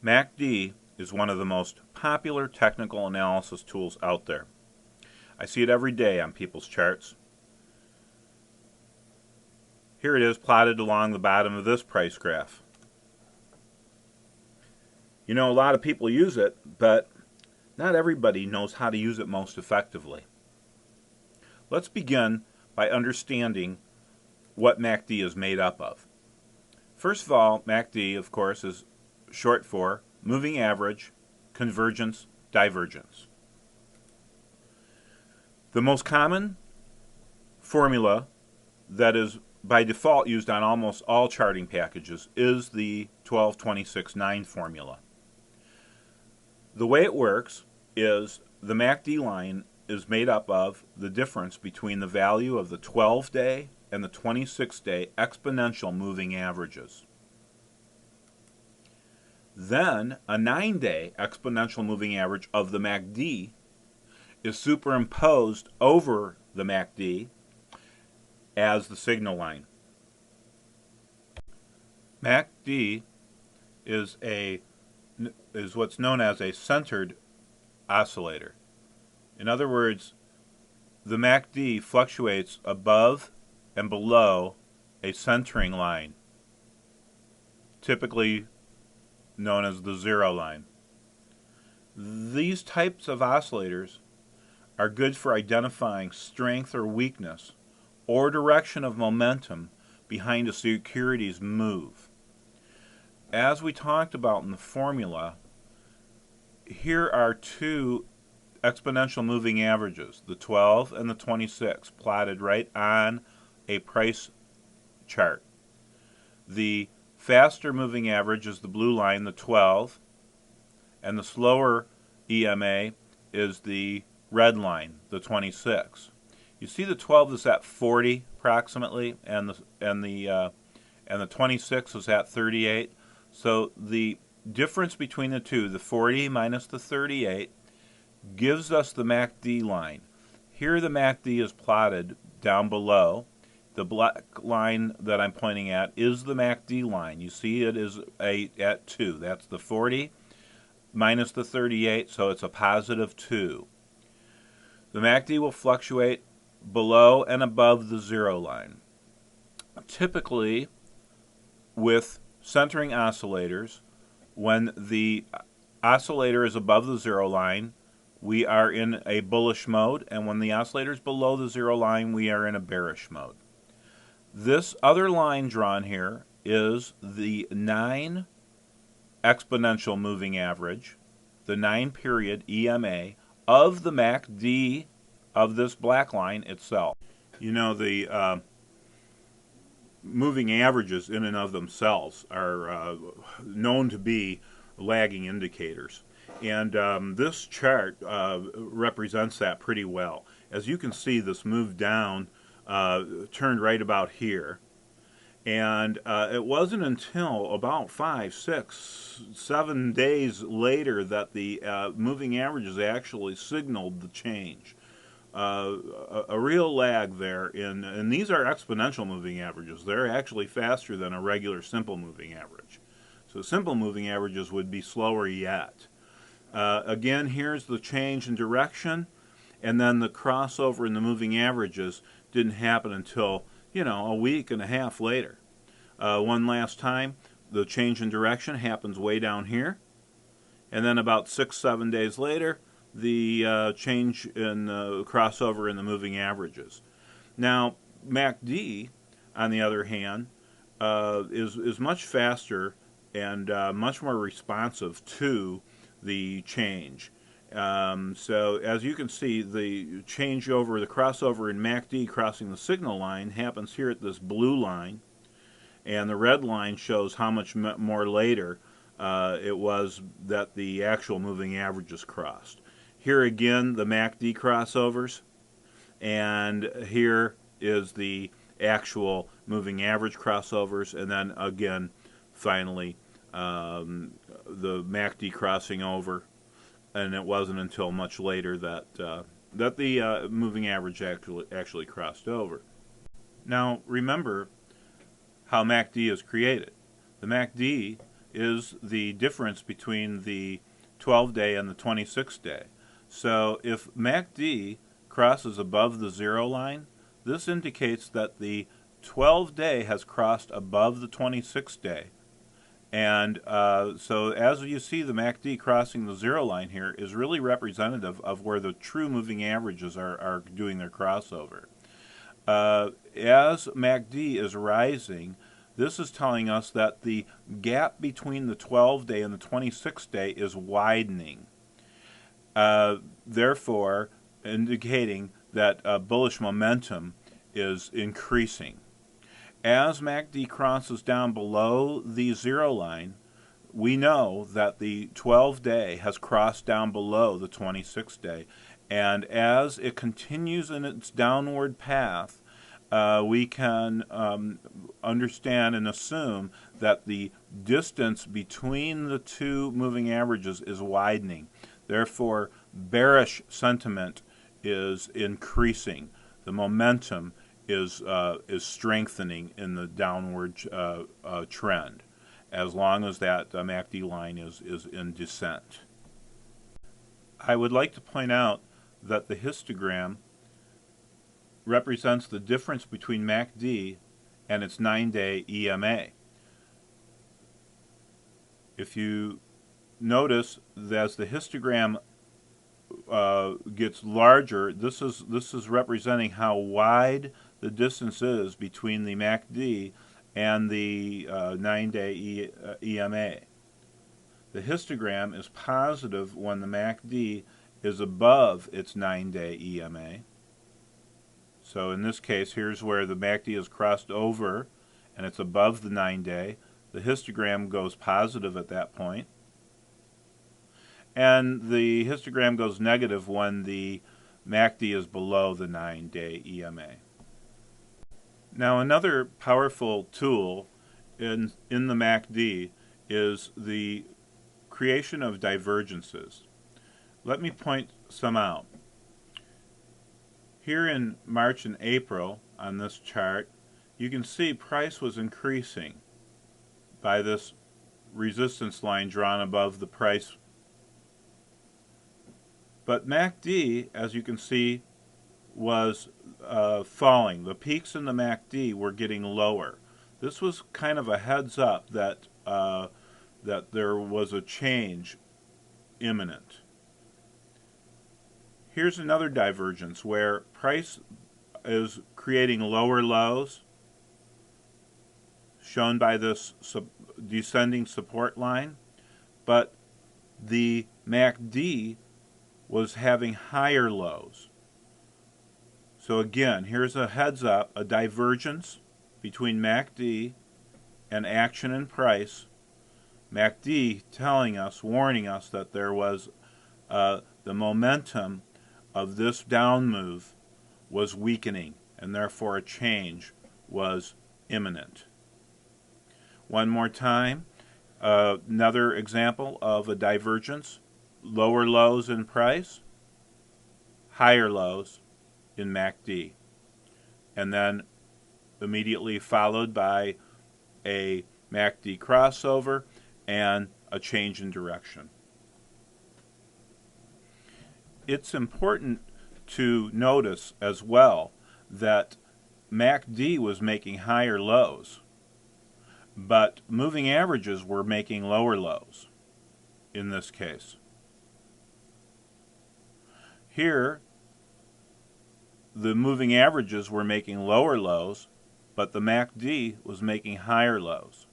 MACD is one of the most popular technical analysis tools out there. I see it every day on people's charts. Here it is plotted along the bottom of this price graph. You know, a lot of people use it, but not everybody knows how to use it most effectively. Let's begin by understanding what MACD is made up of. First of all, MACD, of course, is short for moving average, convergence, divergence. The most common formula that is by default used on almost all charting packages is the 12-26-9 formula. The way it works is the MACD line is made up of the difference between the value of the 12-day and the 26-day exponential moving averages. Then a 9-day exponential moving average of the MACD is superimposed over the MACD as the signal line. MACD is what's known as a centered oscillator. In other words, the MACD fluctuates above and below a centering line, typically known as the zero line. These types of oscillators are good for identifying strength or weakness or direction of momentum behind a security's move. As we talked about in the formula, here are two exponential moving averages, the 12 and the 26, plotted right on a price chart. The faster moving average is the blue line, the 12, and the slower EMA is the red line, the 26. You see the 12 is at 40 approximately, and the 26 is at 38. So the difference between the two, the 40 minus the 38, gives us the MACD line. Here the MACD is plotted down below. The black line that I'm pointing at is the MACD line. You see it is at 2. That's the 40 minus the 38, so it's a positive 2. The MACD will fluctuate below and above the zero line. Typically, with centering oscillators, when the oscillator is above the zero line, we are in a bullish mode, and when the oscillator is below the zero line, we are in a bearish mode. This other line drawn here is the 9 exponential moving average, the 9-period EMA of the MACD of this black line itself. You know, the moving averages in and of themselves are known to be lagging indicators. And this chart represents that pretty well. As you can see, this move down turned right about here. And it wasn't until about 5, 6, 7 days later that the moving averages actually signaled the change. A real lag there, and these are exponential moving averages. They're actually faster than a regular simple moving average. So simple moving averages would be slower yet. Again, here's the change in direction, and then the crossover in the moving averages didn't happen until, a week and a half later. One last time, the change in direction happens way down here, and then about 6, 7 days later, the change in the crossover in the moving averages. Now, MACD, on the other hand, is much faster and much more responsive to the change. So as you can see, the changeover, the crossover in MACD crossing the signal line happens here at this blue line, and the red line shows how much more later it was that the actual moving averages crossed. Here again, the MACD crossovers, and here is the actual moving average crossovers, and then again, finally, the MACD crossing over, and it wasn't until much later that the moving average actually crossed over. Now, remember how MACD is created. The MACD is the difference between the 12-day and the 26-day. So if MACD crosses above the 0 line, this indicates that the 12-day has crossed above the 26-day. And so as you see the MACD crossing the 0 line here is really representative of where the true moving averages are doing their crossover. As MACD is rising, this is telling us that the gap between the 12-day and the 26-day is widening, therefore indicating that bullish momentum is increasing. As MACD crosses down below the 0 line, we know that the 12-day has crossed down below the 26-day. And as it continues in its downward path, we can understand and assume that the distance between the two moving averages is widening. Therefore, bearish sentiment is increasing. The momentum is strengthening in the downward trend, as long as that MACD line is in descent. I would like to point out that the histogram represents the difference between MACD and its 9-day EMA. If you notice that as the histogram gets larger, this is representing how wide the distance is between the MACD and the 9-day EMA. The histogram is positive when the MACD is above its 9-day EMA. So in this case, here's where the MACD is crossed over and it's above the 9-day. The histogram goes positive at that point. And the histogram goes negative when the MACD is below the 9-day EMA. Now another powerful tool in the MACD is the creation of divergences. Let me point some out. Here in March and April on this chart, you can see price was increasing by this resistance line drawn above the price. But MACD, as you can see, was falling. The peaks in the MACD were getting lower. This was kind of a heads up that that there was a change imminent. Here's another divergence where price is creating lower lows, shown by this descending support line, but the MACD was having higher lows. So again, here's a heads up, a divergence between MACD and action and price. MACD telling us, warning us that there was the momentum of this down move was weakening, and therefore a change was imminent. One more time, another example of a divergence: lower lows in price, higher lows in MACD, and then immediately followed by a MACD crossover and a change in direction. It's important to notice as well that MACD was making higher lows, but moving averages were making lower lows in this case. Here, the moving averages were making lower lows, but the MACD was making higher lows.